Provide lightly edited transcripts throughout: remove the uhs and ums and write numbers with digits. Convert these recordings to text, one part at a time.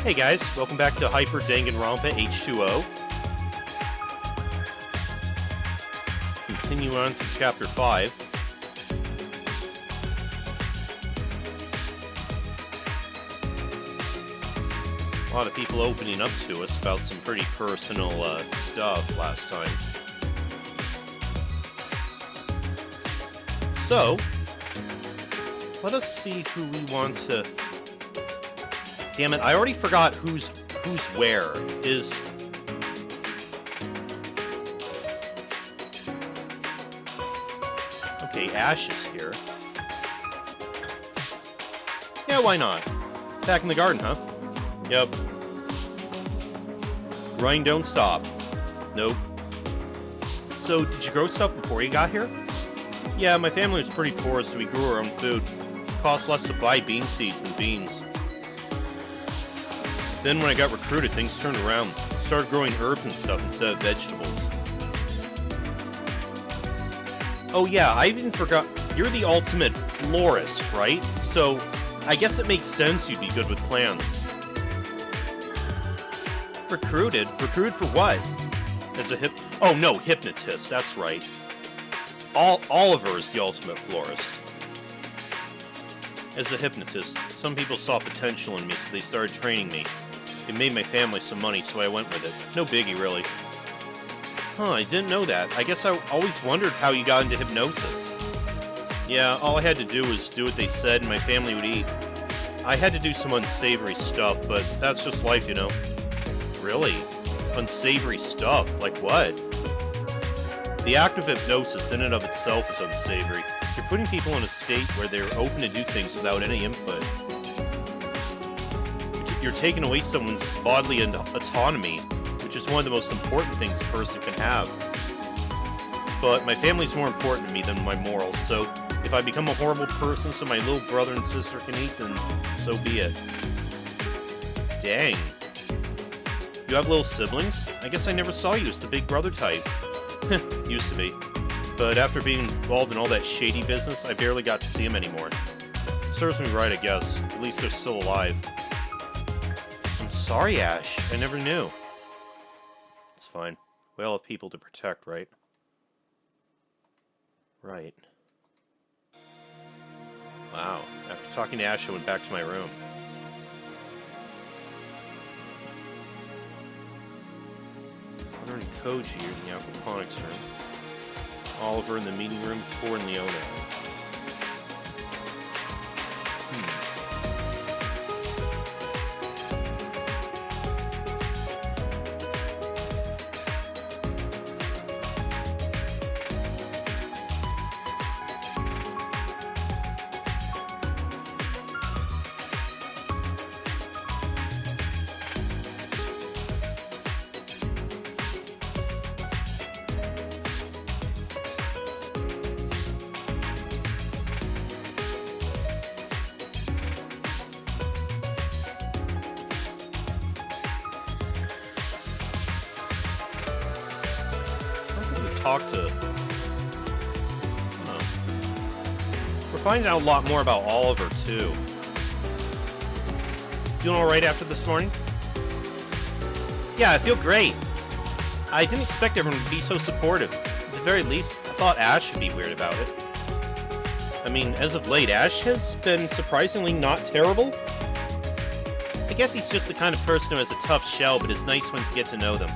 Hey guys, welcome back to Hyper Danganronpa H20. Continue on to Chapter 5. A lot of people opening up to us about some pretty personal stuff last time. So, let us see who we want to... Damn it, I already forgot who's where. Okay, Ash is here. Yeah, why not? Back in the garden, huh? Yep. Grind don't stop. Nope. So, did you grow stuff before you got here? Yeah, my family was pretty poor, so we grew our own food. It cost less to buy bean seeds than beans. Then when I got recruited, things turned around. Started growing herbs and stuff instead of vegetables. Oh yeah, I even forgot, you're the ultimate florist, right? So, I guess it makes sense you'd be good with plants. Recruited? Recruited for what? As a oh no, hypnotist, that's right. Oliver is the ultimate florist. As a hypnotist, some people saw potential in me, so they started training me. It made my family some money, so I went with it. No biggie, really. Huh, I didn't know that. I guess I always wondered how you got into hypnosis. Yeah, all I had to do was do what they said and my family would eat. I had to do some unsavory stuff, but that's just life, you know. Really? Unsavory stuff? Like what? The act of hypnosis in and of itself is unsavory. You're putting people in a state where they're open to do things without any input. You're taking away someone's bodily autonomy, which is one of the most important things a person can have. But my family's more important to me than my morals, so if I become a horrible person so my little brother and sister can eat, then so be it. Dang. You have little siblings? I guess I never saw you as the big brother type. Used to be. But after being involved in all that shady business, I barely got to see them anymore. Serves me right, I guess. At least they're still alive. I'm sorry, Ash. I never knew. It's fine. We all have people to protect, right? Right. Wow. After talking to Ash, I went back to my room. Hunter and Koji are in the aquaponics room. Oliver in the meeting room before Leona. Talk to... We're finding out a lot more about Oliver, too. Doing alright after this morning? Yeah, I feel great. I didn't expect everyone to be so supportive. At the very least, I thought Ash would be weird about it. I mean, as of late, Ash has been surprisingly not terrible. I guess he's just the kind of person who has a tough shell, but is nice once you get to know them.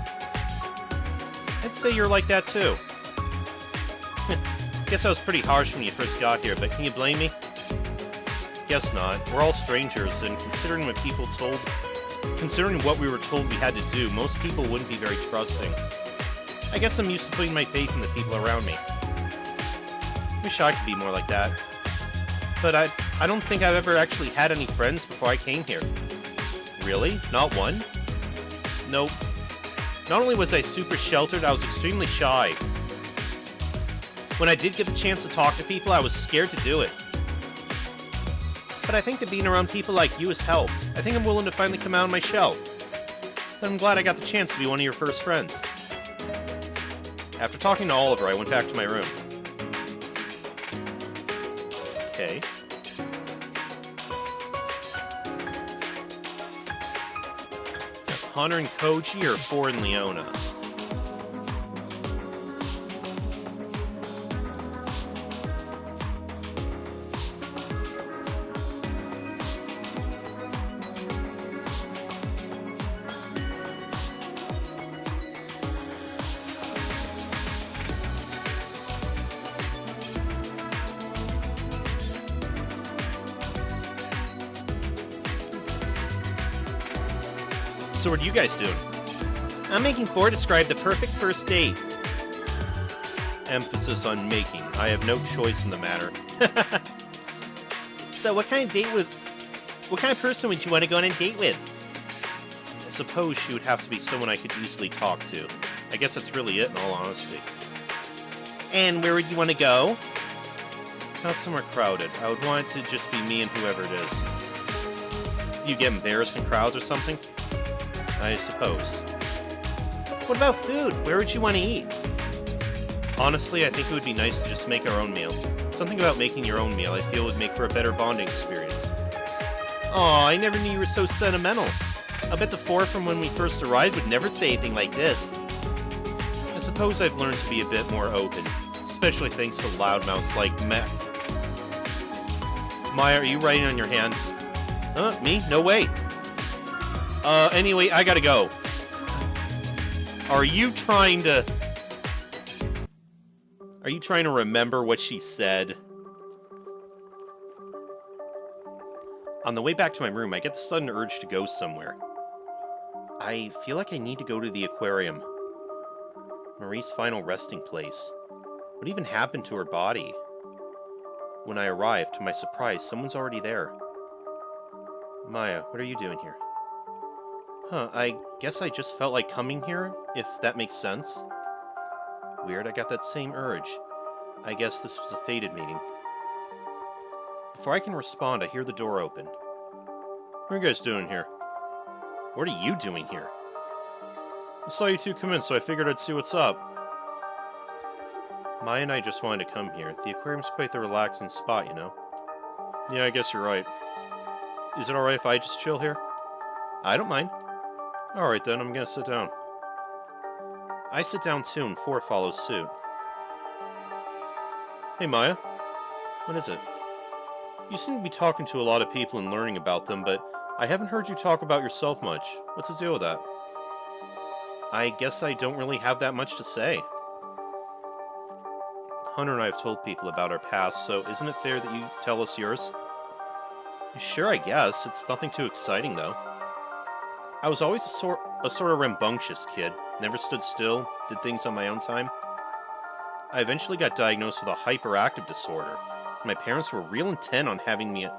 I'd say you're like that, too. Guess I was pretty harsh when you first got here, but can you blame me? Guess not. We're all strangers, and considering what we were told we had to do, most people wouldn't be very trusting. I guess I'm used to putting my faith in the people around me. Wish I could be more like that. But I don't think I've ever actually had any friends before I came here. Really? Not one? Nope. Not only was I super sheltered, I was extremely shy. When I did get the chance to talk to people, I was scared to do it. But I think that being around people like you has helped. I think I'm willing to finally come out of my shell. And I'm glad I got the chance to be one of your first friends. After talking to Oliver, I went back to my room. Okay. Hunter and Koji or 4 in Leona? So what are you guys doing? I'm making 4 describe the perfect first date. Emphasis on making. I have no choice in the matter. So what kind of person would you want to go on a date with? I suppose she would have to be someone I could easily talk to. I guess that's really it, in all honesty. And where would you want to go? Not somewhere crowded. I would want it to just be me and whoever it is. Do you get embarrassed in crowds or something? I suppose. What about food? Where would you want to eat? Honestly, I think it would be nice to just make our own meal. Something about making your own meal I feel would make for a better bonding experience. Aw, I never knew you were so sentimental. I bet the 4 from when we first arrived would never say anything like this. I suppose I've learned to be a bit more open, especially thanks to loudmouths like Maya, are you writing on your hand? Me? No way. Anyway, I gotta go. Are you trying to remember what she said? On the way back to my room, I get the sudden urge to go somewhere. I feel like I need to go to the aquarium. Marie's final resting place. What even happened to her body? When I arrive, to my surprise, someone's already there. Maya, what are you doing here? I guess I just felt like coming here, if that makes sense. Weird, I got that same urge. I guess this was a fated meeting. Before I can respond, I hear the door open. What are you guys doing here? What are you doing here? I saw you two come in, so I figured I'd see what's up. Maya and I just wanted to come here. The aquarium's quite the relaxing spot, you know. Yeah, I guess you're right. Is it alright if I just chill here? I don't mind. Alright then, I'm gonna sit down. I sit down too, and 4 follows suit. Hey Maya. What is it? You seem to be talking to a lot of people and learning about them, but I haven't heard you talk about yourself much. What's the deal with that? I guess I don't really have that much to say. Hunter and I have told people about our past, so isn't it fair that you tell us yours? Sure, I guess. It's nothing too exciting, though. I was always a sort of rambunctious kid. Never stood still, did things on my own time. I eventually got diagnosed with a hyperactive disorder. My parents were real intent on having me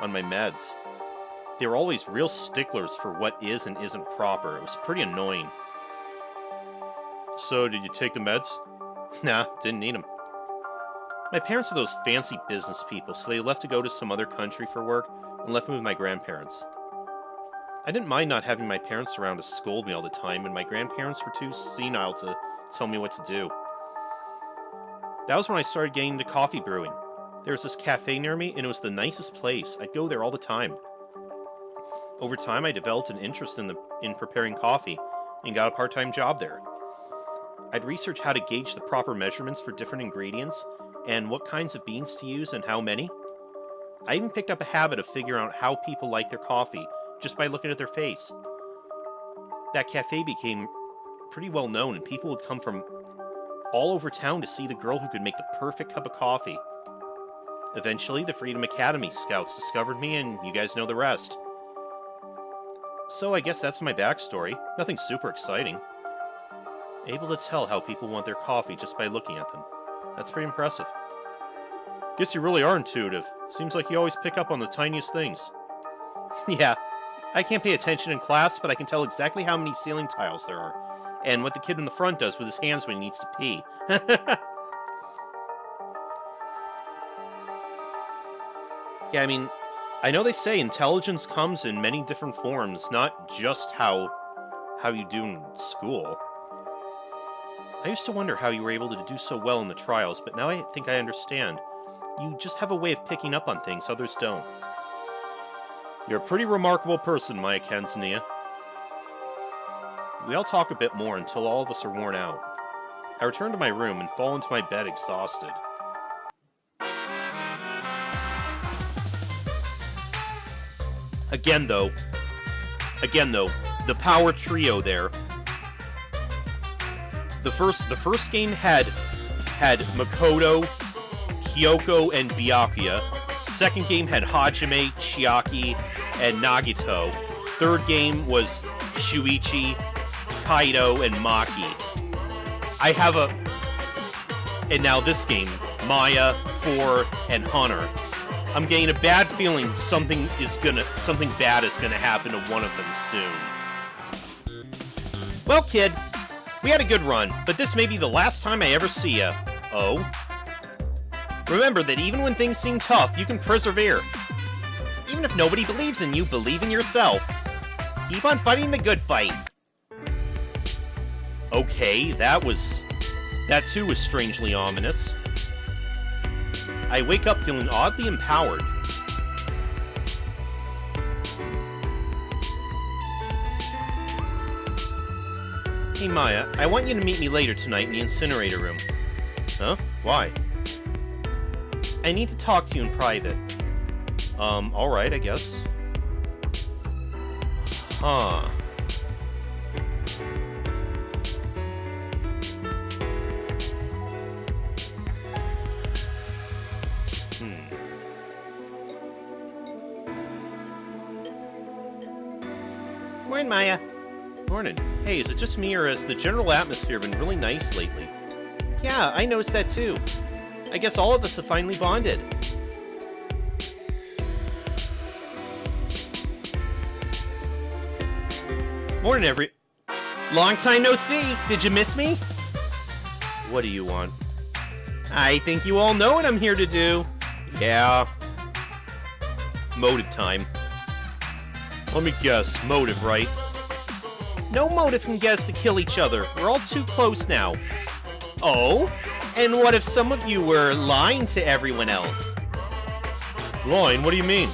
on my meds. They were always real sticklers for what is and isn't proper. It was pretty annoying. So, did you take the meds? Nah, didn't need them. My parents are those fancy business people, so they left to go to some other country for work and left me with my grandparents. I didn't mind not having my parents around to scold me all the time, and my grandparents were too senile to tell me what to do. That was when I started getting into coffee brewing. There was this cafe near me, and it was the nicest place. I'd go there all the time. Over time, I developed an interest in preparing coffee, and got a part-time job there. I'd research how to gauge the proper measurements for different ingredients, and what kinds of beans to use and how many. I even picked up a habit of figuring out how people like their coffee, just by looking at their face. That cafe became pretty well known, and people would come from all over town to see the girl who could make the perfect cup of coffee. Eventually, the Freedom Academy scouts discovered me, and you guys know the rest. So I guess that's my backstory. Nothing super exciting. Able to tell how people want their coffee just by looking at them. That's pretty impressive. Guess you really are intuitive. Seems like you always pick up on the tiniest things. Yeah, I can't pay attention in class, but I can tell exactly how many ceiling tiles there are, and what the kid in the front does with his hands when he needs to pee. Yeah, I mean, I know they say intelligence comes in many different forms, not just how you do in school. I used to wonder how you were able to do so well in the trials, but now I think I understand. You just have a way of picking up on things others don't. You're a pretty remarkable person, Maya Kanzania. We all talk a bit more until all of us are worn out. I return to my room and fall into my bed exhausted. Again though, the power trio there. The first game had Makoto, Kyoko, and Byakuya. Second game had Hajime, Chiaki, and Nagito. Third game was Shuichi, Kaido, and Maki. And now this game, Maya, 4, and Hunter. I'm getting a bad feeling something bad is gonna happen to one of them soon. Well, kid, we had a good run, but this may be the last time I ever see ya. Oh? Remember that even when things seem tough, you can persevere. Even if nobody believes in you, believe in yourself. Keep on fighting the good fight. Okay, that too was strangely ominous. I wake up feeling oddly empowered. Hey Maya, I want you to meet me later tonight in the incinerator room. Huh? Why? I need to talk to you in private. Alright, I guess. Huh. Morning, Maya. Morning. Hey, is it just me, or has the general atmosphere been really nice lately? Yeah, I noticed that too. I guess all of us have finally bonded. Morning, Long time no see! Did you miss me? What do you want? I think you all know what I'm here to do. Yeah. Motive time. Let me guess, motive, right? No motive can get us to kill each other. We're all too close now. Oh? And what if some of you were lying to everyone else? Lying? What do you mean?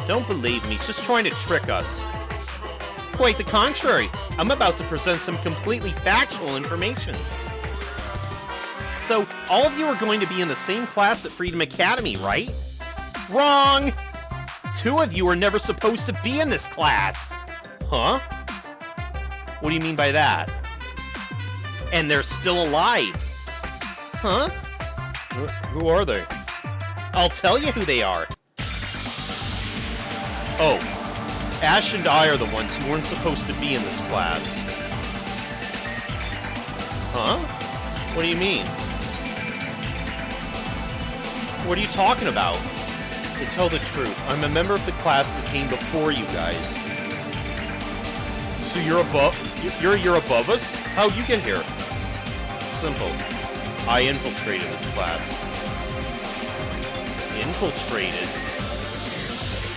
Don't believe me, he's just trying to trick us. Quite the contrary. I'm about to present some completely factual information. So, all of you are going to be in the same class at Freedom Academy, right? Wrong! 2 of you are never supposed to be in this class! Huh? What do you mean by that? And they're still alive. Huh? Who are they? I'll tell you who they are. Oh. Ash and I are the ones who weren't supposed to be in this class. Huh? What do you mean? What are you talking about? To tell the truth, I'm a member of the class that came before you guys. So you're above us? How'd you get here? Simple. I infiltrated this class. Infiltrated?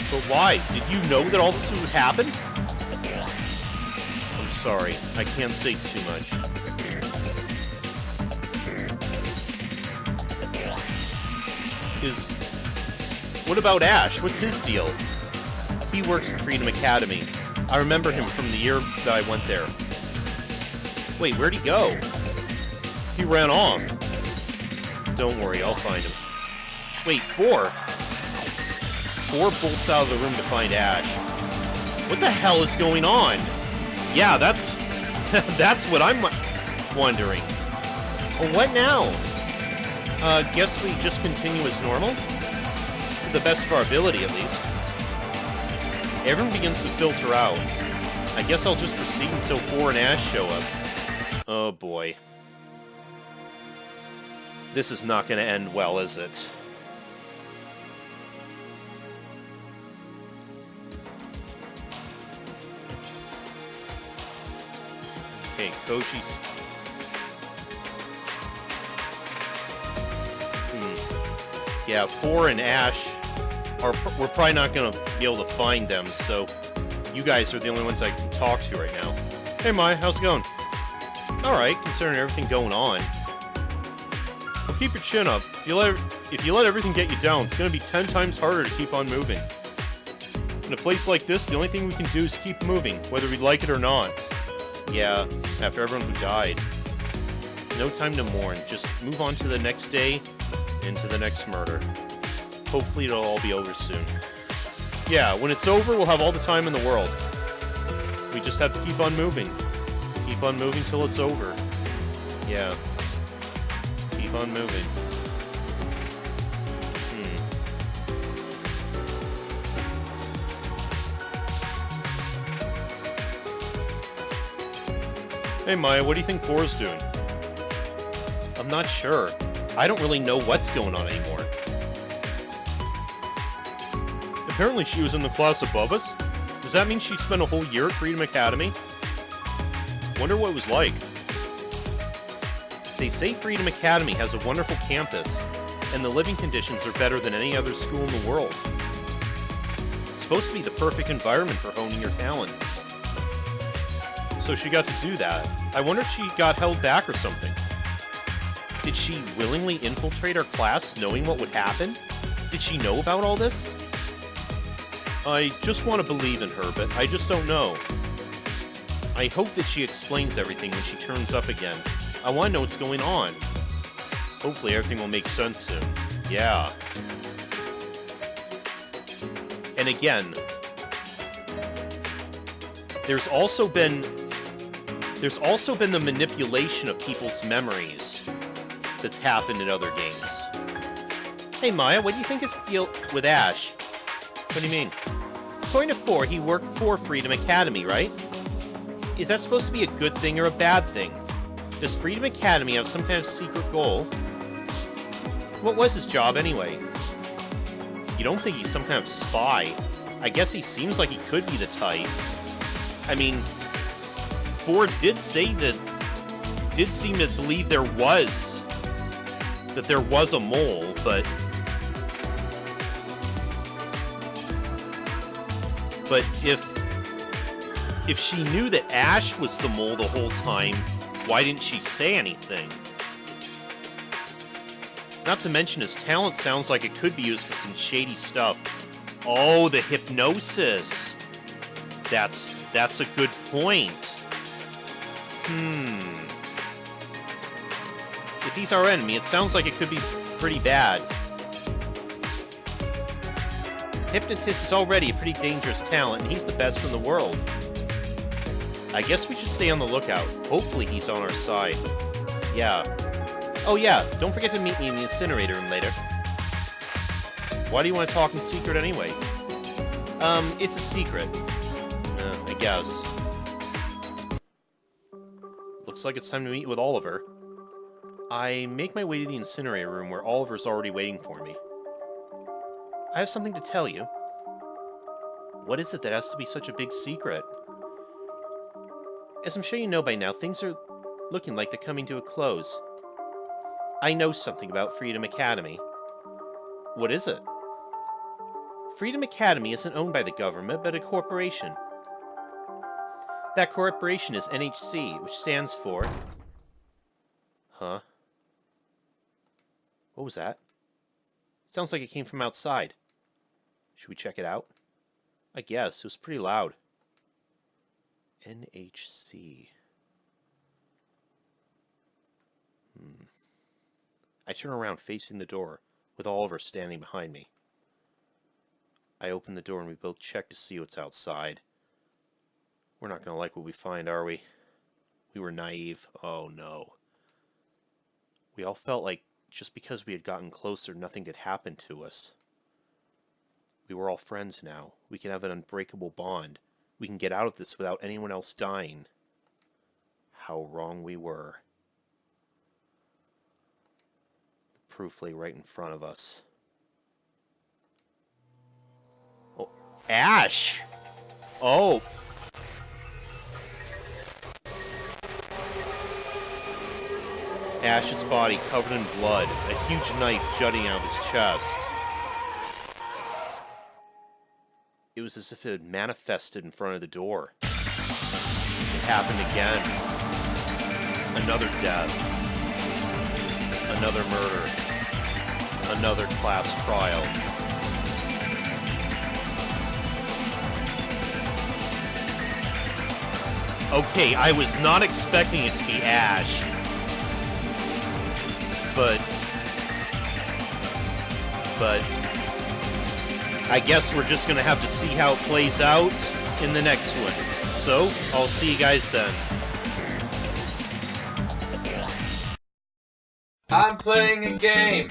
But why? Did you know that all this would happen? I'm sorry. I can't say too much. What about Ash? What's his deal? He works for Freedom Academy. I remember him from the year that I went there. Wait, where'd he go? He ran off. Don't worry, I'll find him. Wait, 4? 4 bolts out of the room to find Ash. What the hell is going on? Yeah, that's what I'm wondering. Well, what now? Guess we just continue as normal? To the best of our ability, at least. Everyone begins to filter out. I guess I'll just proceed until 4 and Ash show up. Oh boy. This is not going to end well, is it? Okay, Koji's... Yeah, 4 and Ash we're probably not going to be able to find them, so you guys are the only ones I can talk to right now. Hey, Mai, how's it going? Alright, considering everything going on. Well, keep your chin up. If you let everything get you down, it's going to be 10 times harder to keep on moving. In a place like this, the only thing we can do is keep moving, whether we like it or not. Yeah, after everyone who died. No time to mourn, just move on to the next day, and to the next murder. Hopefully it'll all be over soon. Yeah, when it's over, we'll have all the time in the world. We just have to keep on moving. Keep on moving till it's over. Yeah. Keep on moving. Hey Maya, what do you think Bora's doing? I'm not sure. I don't really know what's going on anymore. Apparently she was in the class above us. Does that mean she spent a whole year at Freedom Academy? Wonder what it was like. They say Freedom Academy has a wonderful campus, and the living conditions are better than any other school in the world. It's supposed to be the perfect environment for honing your talent. So she got to do that. I wonder if she got held back or something. Did she willingly infiltrate our class knowing what would happen? Did she know about all this? I just want to believe in her, but I just don't know. I hope that she explains everything when she turns up again. I want to know what's going on. Hopefully everything will make sense soon. Yeah. And again, there's also been the manipulation of people's memories that's happened in other games. Hey Maya, what do you think is the deal with Ash? What do you mean? According to 4, he worked for Freedom Academy, right? Is that supposed to be a good thing or a bad thing? Does Freedom Academy have some kind of secret goal? What was his job anyway? You don't think he's some kind of spy? I guess he seems like he could be the type. I mean, 4 did seem to believe there was a mole, but if she knew that Ash was the mole the whole time, why didn't she say anything? Not to mention his talent sounds like it could be used for some shady stuff. Oh, the hypnosis. That's a good point. If he's our enemy, it sounds like it could be pretty bad. Hypnotist is already a pretty dangerous talent, and he's the best in the world. I guess we should stay on the lookout. Hopefully he's on our side. Yeah. Oh yeah, don't forget to meet me in the incinerator room later. Why do you want to talk in secret anyway? It's a secret. I guess. Looks like it's time to meet with Oliver. I make my way to the incinerator room where Oliver's already waiting for me. I have something to tell you. What is it that has to be such a big secret? As I'm sure you know by now, things are looking like they're coming to a close. I know something about Freedom Academy. What is it? Freedom Academy isn't owned by the government, but a corporation. That corporation is NHC, which stands for... Huh? What was that? Sounds like it came from outside. Should we check it out? I guess. It was pretty loud. NHC. I turn around facing the door, with Oliver standing behind me. I open the door and we both check to see what's outside. We're not going to like what we find, are we? We were naive. Oh no. We all felt like just because we had gotten closer, nothing could happen to us. We were all friends now. We can have an unbreakable bond. We can get out of this without anyone else dying. How wrong we were. The proof lay right in front of us. Oh, Ash! Oh! Ash's body covered in blood, a huge knife jutting out of his chest. It was as if it had manifested in front of the door. It happened again. Another death. Another murder. Another class trial. Okay, I was not expecting it to be Ash. But I guess we're just gonna have to see how it plays out in the next one. So, I'll see you guys then. I'm playing a game.